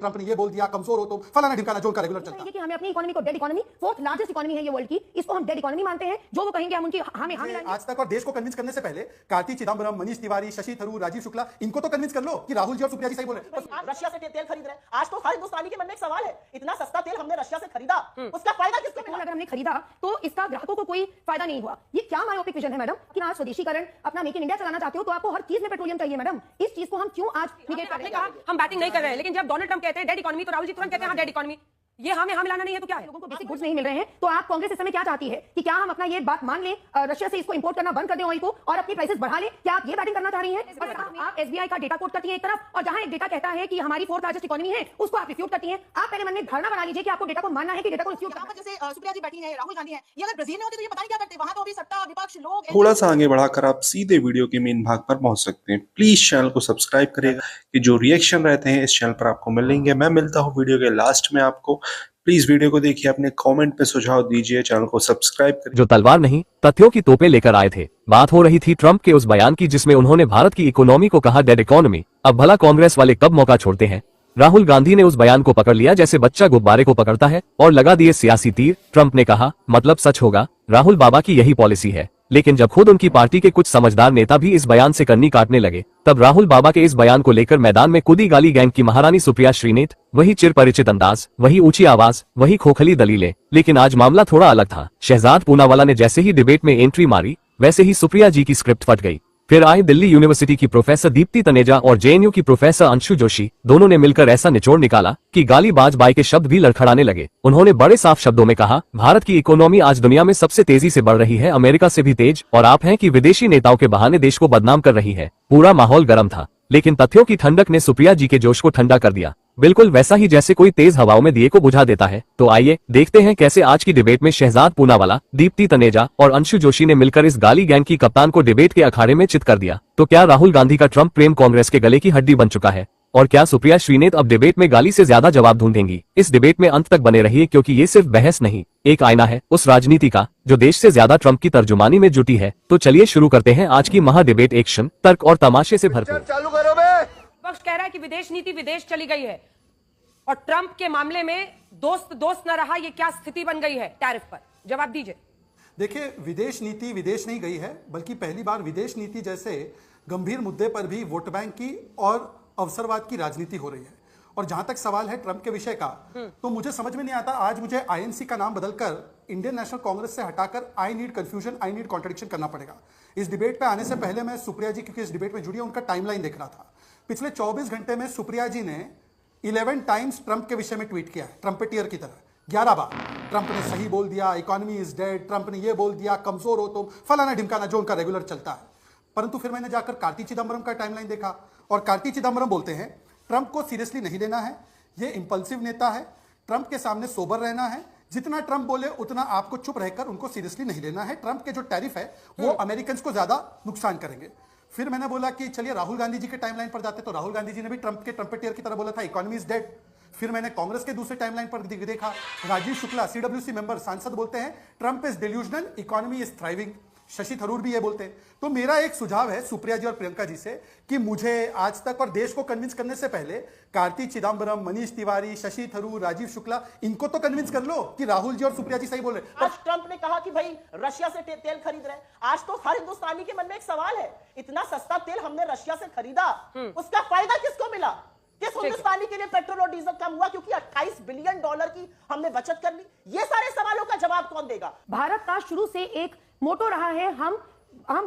Trump ने ये बोल दिया, कमजोर हो तो फलाना ढिमकाना जो उनका रेगुलर चलता है कि हमें अपनी इकोनॉमी को dead economy, fourth largest economy है ये वर्ल्ड की, इसको हम डेड इकोनॉमी मानते हैं। जो वो कहेंगे हम उनकी हामी आज तक। और देश को कन्विंस करने से पहले कार्ति चिदंबरम, मनीष तिवारी, शशि थरूर, राजीव शुक्ला, इनको तो कन्विंस कर लो कि राहुल जी और सुप्रिया जी सही बोल रहे हैं। रशिया से तेल खरीद रहे हैं। आज तो हर हिंदुस्तानी के मन में एक सवाल है, इतना सस्ता तेल हमने रशिया से खरीदा, उसका फायदा किसको मिला? अगर हमने खरीदा तो इसका ग्राहकों को कोई फायदा नहीं हुआ। ये क्या मायोपिक विजन है मैडम कि आज स्वदेशीकरण, अपना मेक इन इंडिया चलाना चाहते हो तो आपको हर चीज में पेट्रोलियम चाहिए। मैडम इस चीज को हम क्यों आज निगेट कर रहे हैं? कहा हम बैटिंग नहीं कर रहे हैं, लेकिन जब डोनाल्ड ट्रंप कहते हैं डेड इकोनॉमी तो राहुल जी तुरंत कहते हैं हाँ डेड इकोनॉमी। ये हमें हम मिलाना नहीं है तो क्या है? लोगों को बेसिक गुड्स नहीं मिल रहे हैं तो आप कांग्रेस इस समय क्या चाहती है कि क्या हम अपना ये बात मान लें, रशिया से इसको इंपोर्ट करना बंद कर दें ऑयल को और अपनी प्राइसेस बढ़ा लें? क्या आप ये बैटिंग करना चाह रही हैं? और आप एसबीआई का डेटा कोट करती हैं एक तरफ, और जहां एक डेटा कहता है कि हमारी फोर्थ लार्जेस्ट इकोनॉमी है उसको आप रिफ्यूट करती हैं। आप पहले मन में धारणा बना लीजिए कि आपको डेटा को मानना है कि डेटा को रिफ्यूट करना है। जैसे सुप्रिया जी बैठी है, राहुल गांधी है, ये अगर ब्राजील में होते तो ये पता नहीं क्या करते। वहां तो अभी सत्ता विपक्ष लोग थोड़ा सा आगे बढ़ाकर आप सीधे वीडियो के मेन भाग पर पहुंच सकते हैं। प्लीज चैनल को सब्सक्राइब करिएगा कि जो रिएक्शन रहते हैं इस चैनल पर आपको मिलेंगे। मैं मिलता हूं वीडियो के लास्ट में आपको। प्लीज वीडियो को देखिए, अपने कमेंट पे सुझाव दीजिए, चैनल को सब्सक्राइब करिए। जो तलवार नहीं तथ्यों की तोपें लेकर आए थे। बात हो रही थी ट्रंप के उस बयान की जिसमें उन्होंने भारत की इकोनॉमी को कहा डेड इकोनॉमी। अब भला कांग्रेस वाले कब मौका छोड़ते हैं? राहुल गांधी ने उस बयान को पकड़ लिया जैसे बच्चा गुब्बारे को पकड़ता है और लगा दिए सियासी तीर। ट्रंप ने कहा मतलब सच होगा, राहुल बाबा की यही पॉलिसी है। लेकिन जब खुद उनकी पार्टी के कुछ समझदार नेता भी इस बयान से कन्नी काटने लगे, तब राहुल बाबा के इस बयान को लेकर मैदान में कूदी गाली गैंग की महारानी सुप्रिया श्रीनेत। वही चिर परिचित अंदाज, वही ऊंची आवाज, वही खोखली दलीलें। लेकिन आज मामला थोड़ा अलग था। शहजाद पूनावाला ने जैसे ही डिबेट में एंट्री मारी, वैसे ही सुप्रिया जी की स्क्रिप्ट फट गई। फिर आए दिल्ली यूनिवर्सिटी की प्रोफेसर दीप्ति तनेजा और जेएनयू की प्रोफेसर अंशु जोशी। दोनों ने मिलकर ऐसा निचोड़ निकाला कि गाली बाज बाई के शब्द भी लड़खड़ाने लगे। उन्होंने बड़े साफ शब्दों में कहा, भारत की इकोनॉमी आज दुनिया में सबसे तेजी से बढ़ रही है, अमेरिका से भी तेज, और आप हैं कि विदेशी नेताओं के बहाने देश को बदनाम कर रही है। पूरा माहौल गर्म था, लेकिन तथ्यों की ठंडक ने सुप्रिया जी के जोश को ठंडा कर दिया। बिल्कुल वैसा ही जैसे कोई तेज हवाओं में दिए को बुझा देता है। तो आइए देखते हैं कैसे आज की डिबेट में शहजाद पूनावाला, दीप्ति तनेजा और अंशु जोशी ने मिलकर इस गाली गैंग की कप्तान को डिबेट के अखाड़े में चित कर दिया। तो क्या राहुल गांधी का ट्रंप प्रेम कांग्रेस के गले की हड्डी बन चुका है? और क्या सुप्रिया श्रीनेत अब डिबेट में गाली से ज्यादा जवाब ढूंढेंगी? इस डिबेट में अंत तक बने रहिए, क्योंकि ये सिर्फ बहस नहीं, एक आईना है उस राजनीति का जो देश से ज्यादा ट्रंप की तर्जुमानी में जुटी है। तो चलिए शुरू करते हैं आज की महा डिबेट। एक्शन, तर्क और तमाशे से भरपूर। पक्ष कह रहा है कि विदेश नीति विदेश चली गई है और ट्रंप के मामले में दोस्त दोस्त न रहा। ये क्या स्थिति बन गई है टैरिफ पर? जवाब दीजिए। देखिए, विदेश नीति विदेश नहीं गई है, बल्कि पहली बार विदेश नीति जैसे गंभीर मुद्दे पर भी वोट बैंक की और अवसरवाद की राजनीति हो रही है। और जहां तक सवाल है ट्रंप के विषय का, तो मुझे समझ में नहीं आता आज मुझे आईएनसी का नाम बदलकर इंडियन नेशनल कांग्रेस से हटाकर I need confusion, I need contradiction करना पड़ेगा। इस डिबेट पे आने से पहले मैं सुप्रिया जी, क्योंकि इस डिबेट में जुड़ी है, उनका टाइमलाइन देख रहा था। पिछले 24 घंटे में सुप्रिया जी ने 11 टाइम्स ट्रंप के विषय में ट्वीट किया है, ट्रम्पेटियर की तरह। 11 बार ट्रंप ने सही बोल दिया, इकोनॉमी इज डेड, ट्रंप ने ये बोल दिया, कमजोर हो तो फलाना ढिमकाना जो उनका रेगुलर चलता है। परंतु फिर मैंने जाकर कार्ति चिदंबरम का टाइमलाइन देखा और कार्ति चिदंबरम बोलते हैं ट्रंप को सीरियसली नहीं लेना है, ये इंपल्सिव नेता है, ट्रंप के सामने सोबर रहना है, जितना ट्रंप बोले उतना आपको चुप रहकर उनको सीरियसली नहीं लेना है। ट्रंप के जो टैरिफ है वो अमेरिकन को ज्यादा नुकसान करेंगे। फिर मैंने बोला कि चलिए राहुल गांधी जी के टाइमलाइन पर जाते, तो राहुल गांधी जी ने भी ट्रंप के ट्रम्पेटियर की तरह बोला था इकोनॉमी इज डेड। फिर मैंने कांग्रेस के दूसरे टाइमलाइन पर देखा, राजीव शुक्ला सीडब्ल्यूसी मेंबर सांसद बोलते हैं Trump is delusional, economy is thriving. Shashi Tharoor भी ये बोलते हैं। तो मेरा एक सुझाव है सुप्रिया जी और प्रियंका जी से कि मुझे आज तक और देश को कन्विंस करने से पहले कार्ति चिदंबरम, मनीष तिवारी, शशि थरूर, राजीव शुक्ला, इनको तो कन्विंस कर लो कि राहुल जी और सुप्रिया जी सही बोल रहे हैं। आज ट्रंप ने कहा कि भाई रशिया से तेल खरीद रहे हैं। आज तो हर हिंदुस्तानी के मन में एक सवाल है, इतना सस्ता तेल हमने रशिया से खरीदा, उसका फायदा किसको मिला? किस हिंदुस्तानी के लिए पेट्रोल और डीजल कम हुआ क्योंकि 28 बिलियन डॉलर की हमने बचत कर ली? ये सारे सवालों का जवाब कौन देगा? भारत का शुरू से एक मोटो रहा है, हम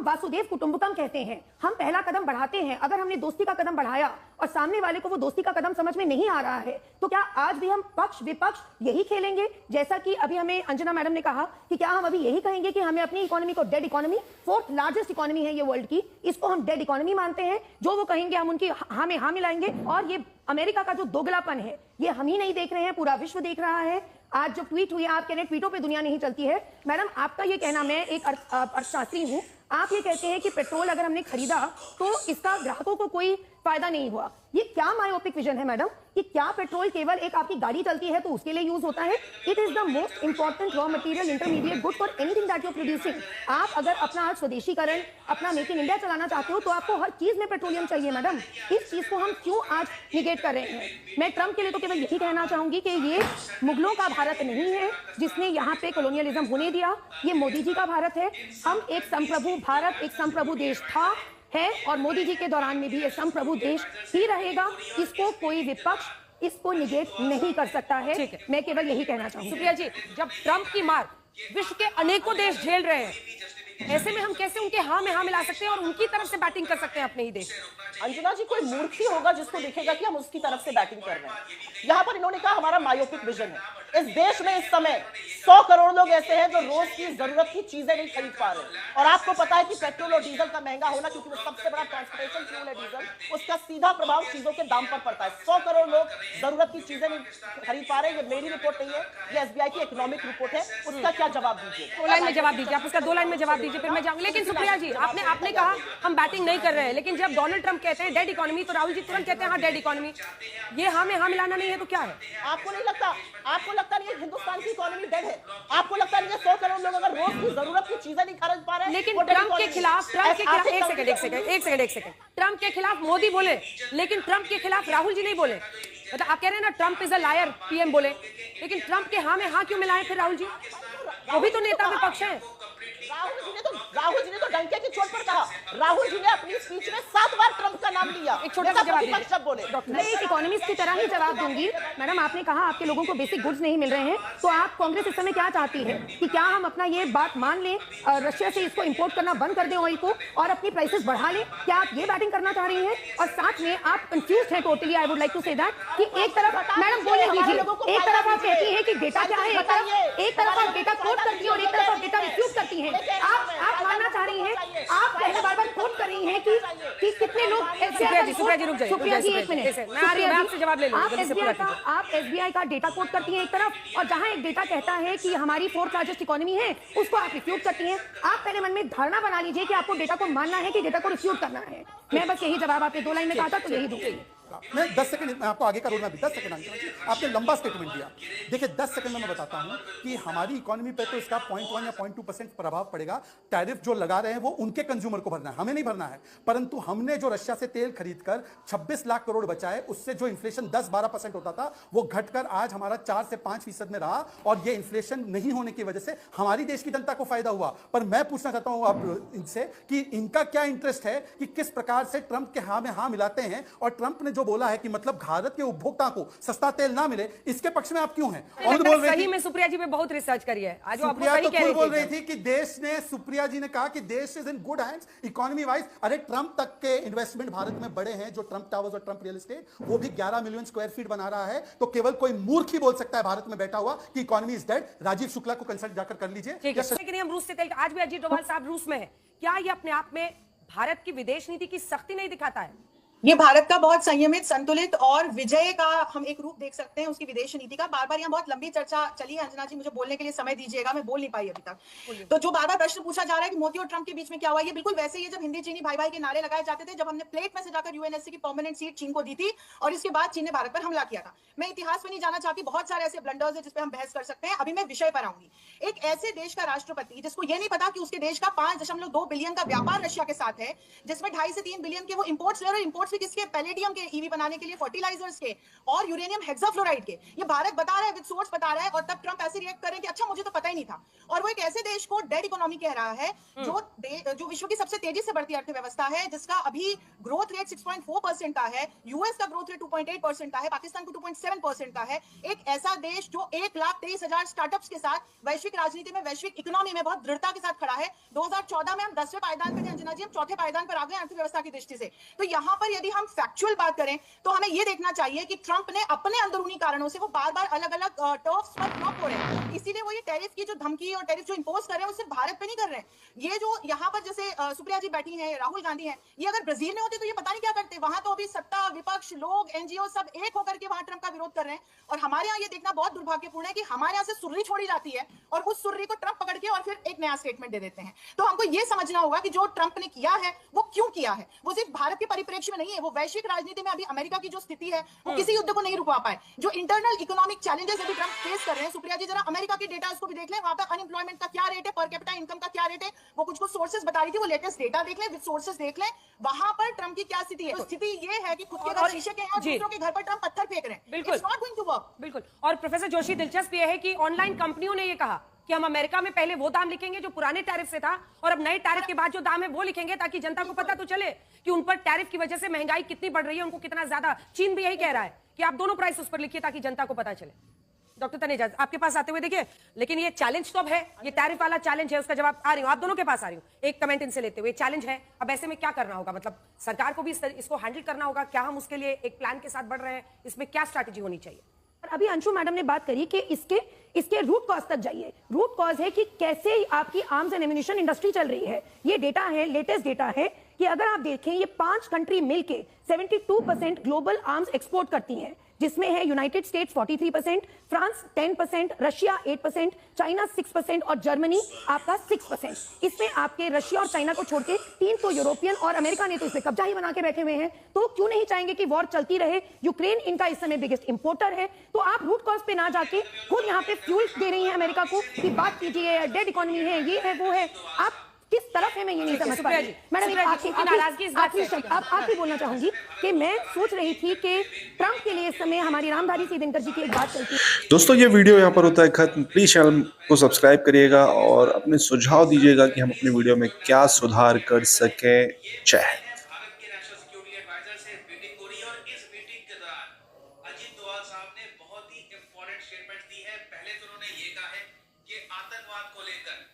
वासुदेव कुटुंबकम कहते हैं, हम पहला कदम बढ़ाते हैं। अगर हमने दोस्ती का कदम बढ़ाया और सामने वाले को वो दोस्ती का कदम समझ में नहीं आ रहा है, तो क्या आज भी हम पक्ष विपक्ष यही खेलेंगे? जैसा कि अभी हमें अंजना मैडम ने कहा कि क्या हम अभी यही कहेंगे कि हमें अपनी इकोनॉमी को dead economy, fourth largest economy है ये वर्ल्ड की, इसको हम डेड इकोनॉमी मानते हैं। जो वो कहेंगे हम उनकी हाँ में हाँ मिलाएंगे। और ये अमेरिका का जो दोगलापन है ये हम ही नहीं देख रहे हैं, पूरा विश्व देख रहा है। आज जो ट्वीट हुई, आप कह रहे हैं ट्वीटों पे दुनिया नहीं चलती है। मैडम आपका ये कहना, मैं एक अर्थशास्त्री हूं, आप ये कहते हैं कि पेट्रोल अगर हमने खरीदा तो इसका ग्राहकों को कोई फायदा नहीं हुआ। ये क्या मायोपिक विजन है मैडम? कि क्या पेट्रोल केवल एक आपकी गाड़ी चलती है तो उसके लिए यूज होता है? It is the most important raw material intermediate good for anything that you are producing. आप अगर अपना आज स्वदेशीकरण, अपना मेक इन इंडिया चलाना चाहते हो तो आपको हर चीज में पेट्रोलियम चाहिए मैडम। इस चीज को हम क्यों आज निगेट कर रहे हैं? मैं ट्रंप के लिए तो केवल यही कहना चाहूंगी कि ये मुगलों का भारत नहीं है जिसने यहाँ पे कॉलोनियलिज्म होने दिया, ये मोदी जी का भारत है। हम एक संप्रभु भारत, एक संप्रभु देश था, है, और मोदी जी के दौरान में भी ये संप्रभु देश ही रहेगा। इसको कोई विपक्ष इसको निगेट नहीं कर सकता है। ठीक है। मैं केवल यही कहना चाहूंगी। सुप्रिया जी, जब ट्रंप की मार विश्व के अनेकों देश झेल रहे हैं, ऐसे में हम कैसे उनके हाँ में हाँ मिला सकते हैं और उनकी तरफ से बैटिंग कर सकते हैं अपने ही देश? अंजना जी, कोई मूर्ख ही होगा जिसको दिखेगा कि हम उसकी तरफ से बैटिंग कर रहे हैं। यहाँ पर इन्होंने कहा हमारा मायोपिक विजन है। इस देश में इस समय 100 करोड़ लोग ऐसे हैं जो रोज की जरूरत की चीजें नहीं खरीद पा रहे, और आपको पता है कि पेट्रोल और डीजल का महंगा होना, क्योंकि वो सबसे बड़ा ट्रांसपोर्टेशन फ्यूल है डीजल, उसका सीधा प्रभाव चीजों के दाम पर पड़ता है। 100 करोड़ लोग जरूरत की चीजें नहीं खरीद पा रहे। ये मेरी रिपोर्ट नहीं है, ये एसबीआई की इकोनॉमिक रिपोर्ट है। उसका क्या जवाब दीजिए? 2 लाइन में जवाब दीजिए। आप उसका 2 लाइन में जवाब दीजिए, फिर मैं जाऊंगी। लेकिन सुप्रिया जी, आपने कहा हम बैटिंग नहीं कर रहे हैं, लेकिन जब डोनाल्ड ट्रंप कहते हैं डेड इकोनॉमी, तो राहुल जी तुरंत कहते हैं हाँ डेड इकोनॉमी। ये हाँ में हाँ मिलाना नहीं है तो क्या है? आपको नहीं लगता? आपको लगता नहीं है हिंदुस्तान की इकोनॉमी डेड है? आपको लगता नहीं है 100 करोड़ लोग अगर रोज की जरूरत की चीजें नहीं खरीद पा रहे हैं? लेकिन वो dead ट्रंप के economy खिलाफ है। एक सेकंड ट्रंप के खिलाफ मोदी बोले, लेकिन ट्रंप के खिलाफ राहुल जी नहीं बोले। मतलब आप कह रहे हैं ना Trump is a liar, PM बोले, लेकिन ट्रंप के हाँ में हाँ क्यों मिलाए फिर राहुल जी? वो भी तो नेता विपक्ष है। राहुल जी ने तो डंके की चोट पर कहा। राहुल जी ने अपनी स्पीच में 7 बार ट्रंप का नाम लिया। एक छोटा सा जवाब दीजिए। शब्द बोले। मैं एक इकोनॉमिस्ट की तरह ही जवाब दूंगी। मैडम, आपने कहा आपके लोगों को बेसिक गुड्स नहीं मिल रहे हैं, तो आप कांग्रेस इस समय क्या चाहती है कि क्या हम अपना ये बात मान लें, रशिया से इसको इंपोर्ट करना बंद कर दें ऑयल को और अपनी प्राइसेस बढ़ा लें? क्या आप ये बैटिंग करना चाह रही हैं? और साथ में आप कंफ्यूज हैं totally. I would like to say that कि एक तरफ मैडम बोलने दीजिए, एक तरफ आप कहती हैं कि डेटा क्या है, एक तरफ आप डेटा कोट करती हैं और एक तरफ आप डेटा रिफ्यूज करती हैं। आप मानना चाह रही हैं, आप पहले बार कोट कर रही हैं कि कितने लोग सुप्रिया जी रुक जाइए। सुप्रिया जी एक मिनट, मैं आपसे जवाब ले लूंगी। आप एसबीआई का डेटा कोट करती हैं एक तरफ, और जहां एक डेटा कहता है कि हमारी 4th लार्जेस्ट इकोनॉमी है, उसको आप रिफ्यूज करती हैं। आप पहले मन में धारणा बना लीजिए कि आपको डेटा को मानना है कि डेटा को रिफ्यूज करना है। मैं बस यही जवाब आपने 2 लाइन में कहा था, तो यही दूंगी। मैं 10 सेकंड, मैं आपको आगे का रोड मैप 10 सेकंड आपने लंबा स्टेटमेंट दिया। देखिए 10 सेकंड में मैं बताता हूं कि हमारी इकोनॉमी पे तो इसका 0.1 या 0.2% प्रभाव पड़ेगा। टैरिफ जो लगा रहे हैं वो उनके कंज्यूमर को भरना है, हमें नहीं भरना है। परंतु हमने जो रशिया से तेल खरीदकर 26 लाख करोड़ बचाए, उससे जो इन्फ्लेशन 10-12% होता था वो घटकर आज हमारा 4 से 5% में रहा, और ये इन्फ्लेशन नहीं होने की वजह से हमारी देश की जनता को फायदा हुआ। पर मैं पूछना चाहता हूं अब इनसे कि इनका क्या इंटरेस्ट है कि किस प्रकार से ट्रंप के हाँ में हाँ मिलाते हैं, और ट्रंप ने जो बोला है कि मतलब भारत के उपभोक्ता को सस्ता तेल ना मिले, इसके पक्ष में आप क्यों हैं? और बोल रही सही में सुप्रिया जी ने बहुत रिसर्च करी है। आज वो सुप्रिया तो खुद बोल रही थी कि देश ने, सुप्रिया जी ने कहा कि देश is in good hands economy wise. अरे ट्रंप तक के इन्वेस्टमेंट भारत में बड़े हैं, जो ट्रंप टावर्स और ट्रंप रियल एस्टेट, वो भी 11 मिलियन स्क्वायर फीट बना रहा है। तो केवल कोई मूर्ख ही बोल सकता है भारत में बैठा हुआ कि economy is dead. Rajiv Shukla को कंसल्ट जाकर कर लीजिए। लेकिन हम रूस से तेल, आज भी अजीत डोभाल साहब रूस में है, क्या ये अपने आप में भारत की विदेश नीति की सख्ती नहीं दिखाता है? ये भारत का बहुत संयमित, संतुलित और विजय का हम एक रूप देख सकते हैं उसकी विदेश नीति का। बार बार यहाँ बहुत लंबी चर्चा चली है। अंजना जी, मुझे बोलने के लिए समय दीजिएगा, मैं बोल नहीं पाई अभी तक। तो जो बार बार प्रश्न पूछा जा रहा है कि मोदी और ट्रंप के बीच में क्या हुआ, ये बिल्कुल वैसे ही है जब हिंदी चीनी भाई भाई के नारे लगाए जाते थे, जब हमने प्लेट में से जाकर यूएनएससी की परमानेंट सीट चीन को दी थी और इसके बाद चीन ने भारत पर हमला किया था। मैं इतिहास में नहीं जाना चाहती, बहुत सारे ऐसे ब्लंडर्स है जिसपे हम बहस कर सकते हैं। अभी मैं विषय पर आऊंगी। एक ऐसे देश का राष्ट्रपति जिसको ये नहीं पता कि उसके देश का 5.2 बिलियन का व्यापार रशिया के साथ है, जिसमें 2.5 से 3 बिलियन के वो इंपोर्ट्स ले रहे हैं। इंपोर्ट्स भी किसके? पैलेडियम के, ईवी बनाने के लिए, फर्टिलाइजर्स के और यूरेनियम हेक्साफ्लोराइड के। ये भारत बता रहा है, विद सोर्स बता रहा है, और तब ट्रंप ऐसे रिएक्ट करें कि अच्छा मुझे तो पता ही नहीं था। और वो एक ऐसे देश को डेड इकोनॉमी कह रहा है जो विश्व की सबसे तेजी से बढ़ती अर्थव्यवस्था है, जिसका अभी ग्रोथ रेट 6.4% का है, यूएस का ग्रोथ रेट 2.8% का है, पाकिस्तान को 2.7% का है। एक ऐसा देश जो 1,23,000 स्टार्टअप्स के साथ वैश्विक राजनीति में, वैश्विक इकोनॉमी में बहुत दृढ़ता के साथ खड़ा है। 2014 में हम 10वें पायदान पे थे अंजना जी, हम 4थे पायदान पर आ गए अर्थव्यवस्था की दृष्टि से। तो यहाँ पर यदि हम फैक्चुअल बात करें तो हमें यह देखना चाहिए कि ट्रंप ने अपने अंदरूनी कारणों से वो बार-बार अलग-अलग टर्फ्स पर फ्लॉप हो रहे हैं। इसीलिए वो ये टैरिफ की जो धमकी और टैरिफ जो इंपोज कर रहे हैं वो सिर्फ भारत पे नहीं कर रहे हैं। ये जो यहाँ पर जैसे सुप्रिया जी बैठी हैं, राहुल गांधी हैं, ये अगर ब्राजील में होते तो ये पता नहीं क्या करते। वहां तो अभी सत्ता, विपक्ष, लोग, एनजीओ सब एक होकर के वहां ट्रंप का विरोध कर रहे हैं। और हमारे यहाँ ये देखना बहुत दुर्भाग्यपूर्ण है कि हमारे यहाँ से सुर्री छोड़ी जाती है और उस सुर्री को ट्रंप पकड़ के और फिर एक नया स्टेटमेंट दे देते हैं। तो हमको ये समझना होगा कि जो ट्रंप ने किया है वो क्यों किया है। वो सिर्फ भारत के परिप्रेक्ष्य में नहीं नहीं है। वो वैश्विक राजनीति में अभी अमेरिका की जो स्थिति है वो किसी युद्ध को नहीं रुकवा पाए। जो इंटरनल इकोनॉमिक चैलेंजेस अभी ट्रंप फेस कर रहे हैं, सुप्रिया जी जरा अमेरिका के डेटा उसको भी देख लें, वहां पर अनएम्प्लॉयमेंट का क्या रेट है, पर कैपिटा इनकम का क्या रेट है, वो कुछ सोर्सेस बता रही थी, वो लेटेस्ट डेटा देख लें, विद सोर्सेस देख लें, वहां पर ट्रंप की क्या स्थिति है। तो स्थिति ये है कि खुद के घर शीशे के हैं और दूसरों के घर पर ट्रंप पत्थर फेंक रहे हैं। बिल्कुल। It's not going to work. बिल्कुल। और प्रोफेसर जोशी, दिलचस्प ये है कि ऑनलाइन कंपनियों ने ये कहा कि हम अमेरिका में पहले वो दाम लिखेंगे जो पुराने टैरिफ से था, और अब नए टैरिफ के बाद जो दाम है वो लिखेंगे, ताकि जनता को पता तो चले कि उन पर टैरिफ की वजह से महंगाई कितनी बढ़ रही है, उनको कितना ज्यादा। चीन भी यही कह रहा है कि आप दोनों प्राइस उस पर लिखिए ताकि जनता को पता चले। डॉक्टर तनेजा, आपके पास आते हुए देखिए, लेकिन ये चैलेंज तो अब है, ये टैरिफ वाला चैलेंज है, उसका जवाब आ रही हूं, आप दोनों के पास आ रही हूं एक कमेंट इनसे लेते हुए। चैलेंज है, अब ऐसे में क्या करना होगा, मतलब सरकार को भी इसको हैंडल करना होगा, क्या हम उसके लिए एक प्लान के साथ बढ़ रहे हैं, इसमें क्या स्ट्रैटेजी होनी चाहिए? अभी अंशु मैडम ने बात करी कि इसके रूट कॉज तक जाइए। रूट कॉज है कि कैसे आपकी आर्म्स एंड एम्यूनिशन इंडस्ट्री चल रही है। ये डेटा है, लेटेस्ट डेटा है कि अगर आप देखें, ये 5 कंट्री मिलके 72% ग्लोबल आर्म्स एक्सपोर्ट करती हैं, जिसमें है United states 43%, France 10%, Russia 8%, China 6% और जर्मनी आपका 6%। इसमें आपके रशिया और चाइना को छोड़ के 3 तो यूरोपियन और अमेरिका ने तो इसमें कब्जा ही बना के बैठे हुए हैं। तो क्यों नहीं चाहेंगे कि वॉर चलती रहे? यूक्रेन इनका इस समय बिगेस्ट इंपोर्टर है। तो आप रूट कॉज पे ना जाके खुद यहाँ पे फ्यूल दे रही हैं अमेरिका को कि बात कीजिए, डेड इकोनॉमी है, ये है, वो है। आप किस तरफ है मैं ये नहीं समझ पा रही। मैडम आखिरी बोलना चाहूंगी कि मैं सोच रही थी कि ट्रंप के लिए इस समय हमारी रामधारी सी दिनकर जी की एक बात चलती है। दोस्तों, ये वीडियो यहाँ पर होता है खत्म। प्लीज चैनल को सब्सक्राइब करिएगा और अपने सुझाव दीजिएगा कि हम अपनी वीडियो में क्या सुधार कर सके। जय हिंद। अजीत डोभाल साहब ने बहुत ही इंपॉर्टेंट स्टेटमेंट दी है। पहले तो उन्होंने ये कहा है कि आतंकवाद को लेकर